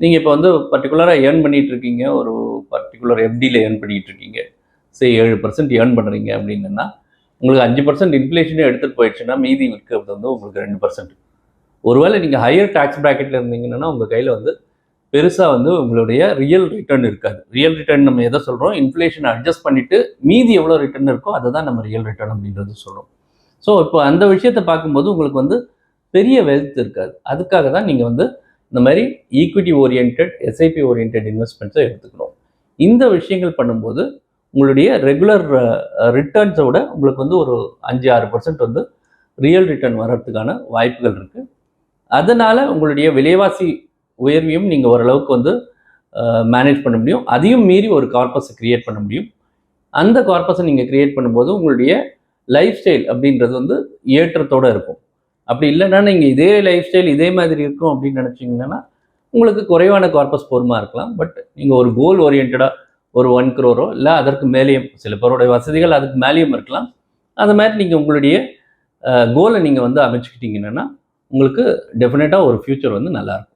நீங்கள் இப்போ வந்து பர்டிகுலராக ஏர்ன் பண்ணிகிட்டு இருக்கீங்க, ஒரு பர்டிகுலர் எஃப்டியில் ஏர்ன் பண்ணிகிட்டு இருக்கீங்க, 7% ஏர்ன் பண்ணுறீங்க அப்படின்னா உங்களுக்கு 5% இன்ஃப்ளேஷனே எடுத்துகிட்டு போயிடுச்சுன்னா மீதி இருக்கிறது வந்து உங்களுக்கு 2%. ஒருவேளை நீங்கள் ஹையர் டேக்ஸ் ப்ராக்கெட்டில் இருந்தீங்கன்னா உங்கள் கையில் வந்து பெருசாக வந்து உங்களுடைய ரியல் ரிட்டர்ன் இருக்காது. ரியல் ரிட்டர்ன் நம்ம எதை சொல்கிறோம், இன்ஃப்ளேஷன் அட்ஜஸ்ட் பண்ணிவிட்டு மீதி எவ்வளோ ரிட்டர்ன் இருக்கோ அதை தான் நம்ம ரியல் ரிட்டர்ன் அப்படின்றது சொல்கிறோம். ஸோ இப்போ அந்த விஷயத்தை பார்க்கும்போது உங்களுக்கு வந்து பெரிய வெல்த் இருக்காது. அதுக்காக தான் நீங்கள் வந்து இந்த மாதிரி ஈக்விட்டி ஓரியன்ட், எஸ்ஐபி ஓரியன்ட் இன்வெஸ்ட்மெண்ட்ஸை எடுத்துக்கணும். இந்த விஷயங்கள் பண்ணும்போது உங்களுடைய ரெகுலர் ரிட்டர்ன்ஸை விட உங்களுக்கு வந்து ஒரு 5-6% வந்து ரியல் ரிட்டர்ன் வர்றதுக்கான வாய்ப்புகள் இருக்குது. அதனால் உங்களுடைய விலைவாசி உயர்வையும் நீங்கள் ஓரளவுக்கு வந்து மேனேஜ் பண்ண முடியும். அதையும் மீறி ஒரு கார்பஸை க்ரியேட் பண்ண முடியும். அந்த கார்பஸை நீங்கள் க்ரியேட் பண்ணும்போது உங்களுடைய லைஃப் ஸ்டைல் அப்படின்றது வந்து ஏற்றத்தோடு இருக்கும். அப்படி இல்லைன்னா நீங்கள் இதே லைஃப் ஸ்டைல் இதே மாதிரி இருக்கும் அப்படின்னு நினச்சிங்கன்னா உங்களுக்கு குறைவான கார்பஸ் போருமா இருக்கலாம். பட் நீங்கள் ஒரு கோல் ஓரியன்டாக ஒரு 1 crore இல்லை அதற்கு மேலேயும், சில பேருடைய வசதிகள் அதுக்கு மேலேயும் இருக்கலாம். அது மாதிரி நீங்கள் உங்களுடைய கோலை நீங்கள் வந்து அமைச்சுக்கிட்டீங்கன்னா உங்களுக்கு டெஃபினட்டாக ஒரு ஃப்யூச்சர் வந்து நல்லாயிருக்கும்.